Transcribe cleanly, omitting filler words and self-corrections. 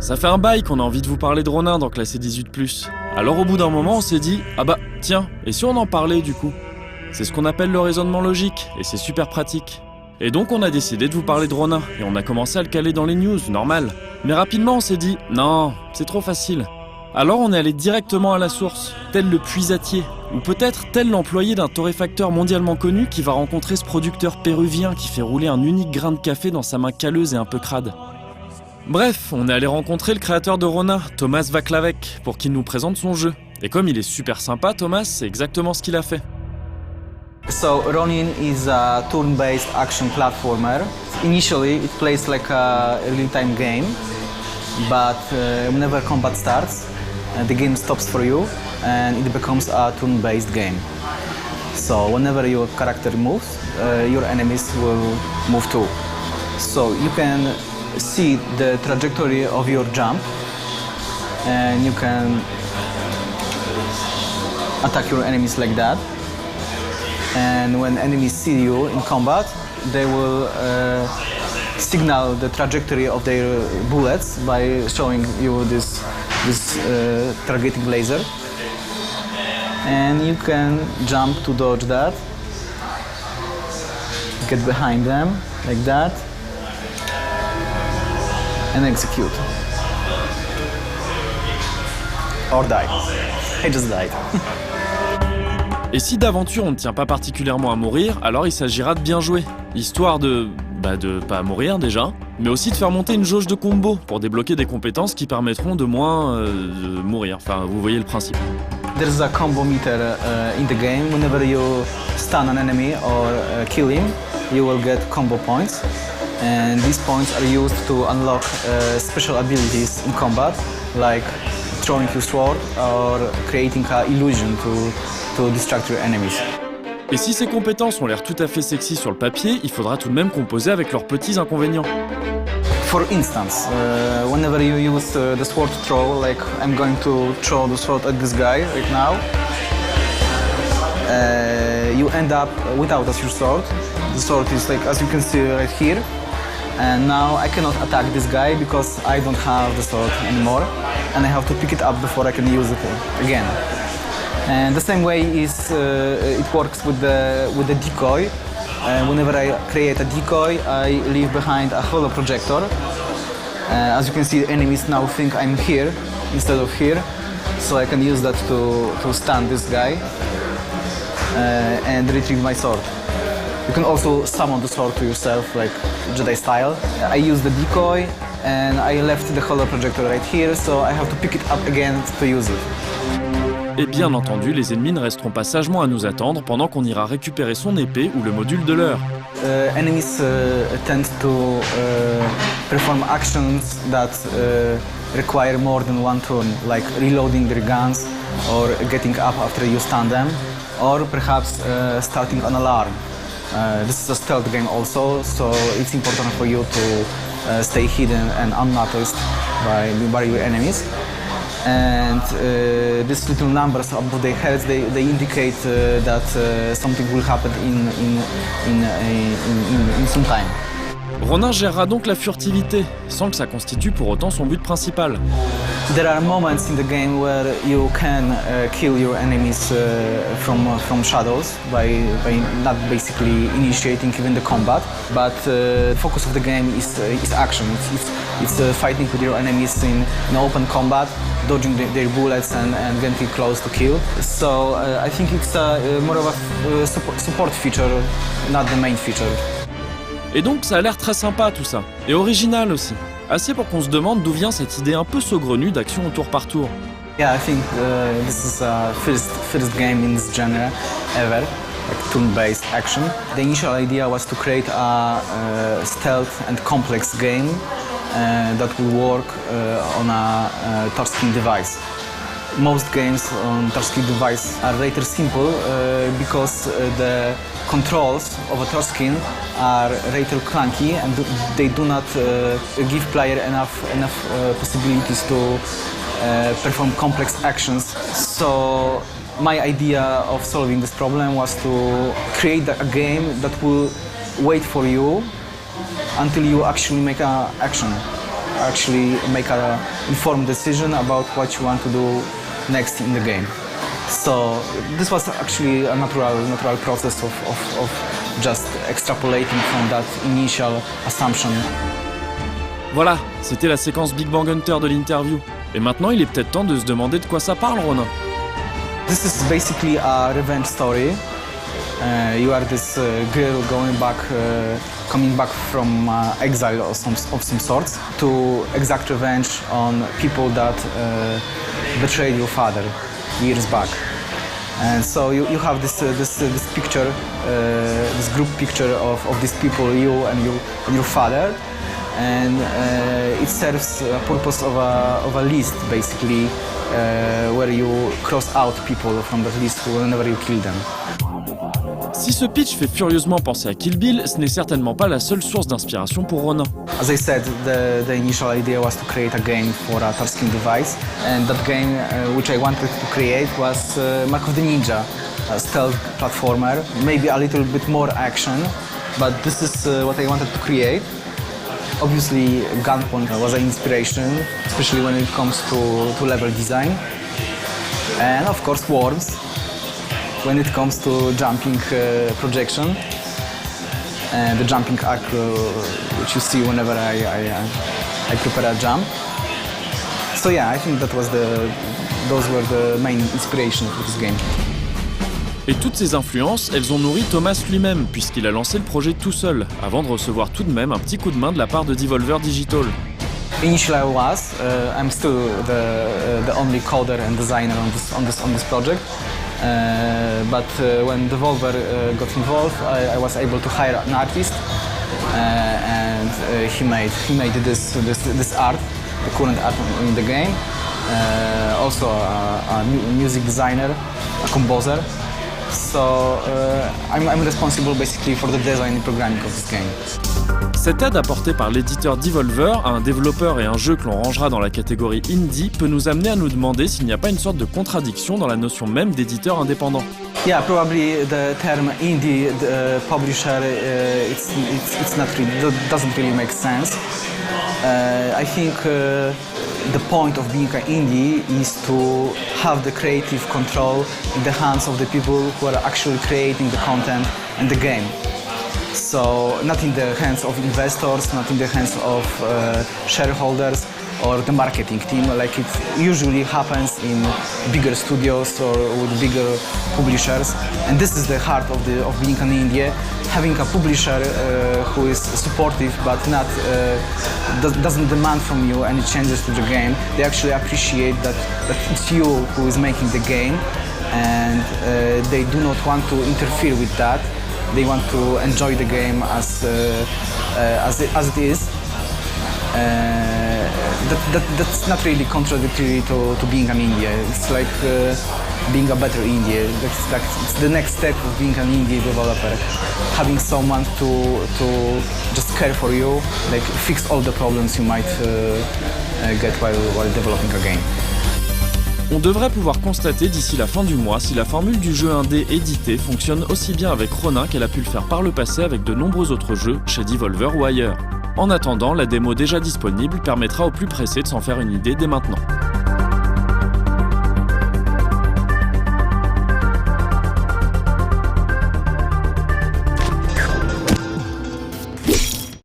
Ça fait un bail qu'on a envie de vous parler de Ronin dans Classé 18+. Alors au bout d'un moment, on s'est dit « Ah bah, tiens, et si on en parlait du coup ?» C'est ce qu'on appelle le raisonnement logique, et c'est super pratique. Et donc on a décidé de vous parler de Ronin, et on a commencé à le caler dans les news, normal. Mais rapidement on s'est dit « Non, c'est trop facile ». Alors on est allé directement à la source, tel le puisatier, ou peut-être tel l'employé d'un torréfacteur mondialement connu qui va rencontrer ce producteur péruvien qui fait rouler un unique grain de café dans sa main calleuse et un peu crade. Bref, on est allé rencontrer le créateur de Ronin, Thomas Vaclavec, pour qu'il nous présente son jeu. Et comme il est super sympa, Thomas, c'est exactement ce qu'il a fait. So Ronin is a turn-based action platformer. Initially, it plays like a real-time game, but whenever combat starts, the game stops for you and it becomes a turn-based game. So whenever your character moves, your enemies will move too. So you can see the trajectory of your jump and you can attack your enemies like that. And when enemies see you in combat, they will signal the trajectory of their bullets by showing you this targeting laser. And you can jump to dodge that, get behind them like that, and execute. Or die. I just died. Et si d'aventure on ne tient pas particulièrement à mourir, alors il s'agira de bien jouer. Histoire de pas mourir déjà, mais aussi de faire monter une jauge de combo pour débloquer des compétences qui permettront de moins mourir. Enfin, vous voyez le principe. There's a combo meter in the game. Whenever you stun an enemy or kill him, you will get combo points. And these points are used to unlock special abilities in combat, like throwing your sword or creating an illusion to distract your enemies. Et si ces compétences ont l'air tout à fait sexy sur le papier, il faudra tout de même composer avec leurs petits inconvénients. For instance, whenever you use the sword throw, like I'm going to throw the sword at this guy right now, you end up without your sword. The sword is like, as you can see right here, and now I cannot attack this guy because I don't have the sword anymore, and I have to pick it up before I can use it again. And the same way is it works with the decoy. Whenever I create a decoy, I leave behind a hollow projector. As you can see, the enemies now think I'm here instead of here, so I can use that to stun this guy and retrieve my sword. You can also summon the sword to yourself, like Jedi style. I use the decoy and I left the hollow projector right here, so I have to pick it up again to use it. Et bien entendu, les ennemis ne resteront pas sagement à nous attendre pendant qu'on ira récupérer son épée ou le module de l'heure. Enemies tend to perform actions that require more than one turn, like reloading their guns or getting up after you stun them, or perhaps starting an alarm. This is a stealth game also, so it's important for you to stay hidden and unnoticed by your enemies. And these little numbers above their heads, they indicate that something will happen in some time. Ronin gérera donc la furtivité, sans que ça constitue pour autant son but principal. There are moments in the game where you can kill your enemies from shadows by not basically initiating even the combat, but the focus of the game is action. It's fighting with your enemies in open combat, dodging their bullets and getting close to kill. So I think it's more of a support feature, not the main feature. Et donc ça a l'air très sympa tout ça, et original aussi. Assez pour qu'on se demande d'où vient cette idée un peu saugrenue d'action au tour par tour. Yeah, I think this is the first game in this genre ever, like turn-based action. The initial idea was to create a stealth and complex game that will work on a touchscreen device. Most games on touchscreen device are rather simple because the controls of a touchscreen are rather clunky and they do not give player enough possibilities to perform complex actions. So my idea of solving this problem was to create a game that will wait for you until you actually make an action. actually make an informed decision about what you want to do next in the game. So this was actually a natural process of just extrapolating from that initial assumption. Voilà, c'était la séquence Big Bang Hunter de l'interview. Et maintenant, il est peut-être temps de se demander de quoi ça parle, Ronin. This is basically a revenge story. You are this girl coming back from exile of some sorts to exact revenge on people that betrayed your father years back. And so you have this picture, this group picture of these people, you and your father, and it serves a purpose of a list, basically, where you cross out people from that list whenever you kill them. Si ce pitch fait furieusement penser à Kill Bill, ce n'est certainement pas la seule source d'inspiration pour Ronin. As I said, the initial idea was to create a game for a touchscreen device, and that game which I wanted to create was Mark of the Ninja, a stealth platformer, maybe a little bit more action, but this is what I wanted to create. Obviously, Gunpoint was an inspiration, especially when it comes to level design, and of course Worms, when it comes to jumping projection and the jumping arc which you see whenever I prepare a jump. So yeah, I think those were the main inspirations for this game. Et toutes ces influences, elles ont nourri Thomas lui-même, puisqu'il a lancé le projet tout seul, avant de recevoir tout de même un petit coup de main de la part de Devolver Digital. Initially I was, I'm still the only coder and designer on this project. But when Devolver got involved, I was able to hire an artist, and he made this art, the current art in the game. Also a music designer, a composer. So I'm responsible basically for the design and programming of this game. Cette aide apportée par l'éditeur Devolver à un développeur et un jeu que l'on rangera dans la catégorie indie peut nous amener à nous demander s'il n'y a pas une sorte de contradiction dans la notion même d'éditeur indépendant. Yeah, probably the term indie publisher it's not really, doesn't really make sense. I think the point of being an indie is to have the creative control in the hands of the people who are actually creating the content and the game. So not in the hands of investors, not in the hands of shareholders or the marketing team, like it usually happens in bigger studios or with bigger publishers. And this is the heart of being an indie, having a publisher who is supportive but not doesn't demand from you any changes to the game. They actually appreciate that it's you who is making the game, and they do not want to interfere with that. They want to enjoy the game as it is. That's not really contradictory to being an indie. It's like being a better indie. It's the next step of being an indie developer. Having someone to just care for you, like fix all the problems you might get while developing a game. On devrait pouvoir constater d'ici la fin du mois si la formule du jeu indé édité fonctionne aussi bien avec Ronin qu'elle a pu le faire par le passé avec de nombreux autres jeux chez Devolver ou ailleurs. En attendant, la démo déjà disponible permettra aux plus pressés de s'en faire une idée dès maintenant.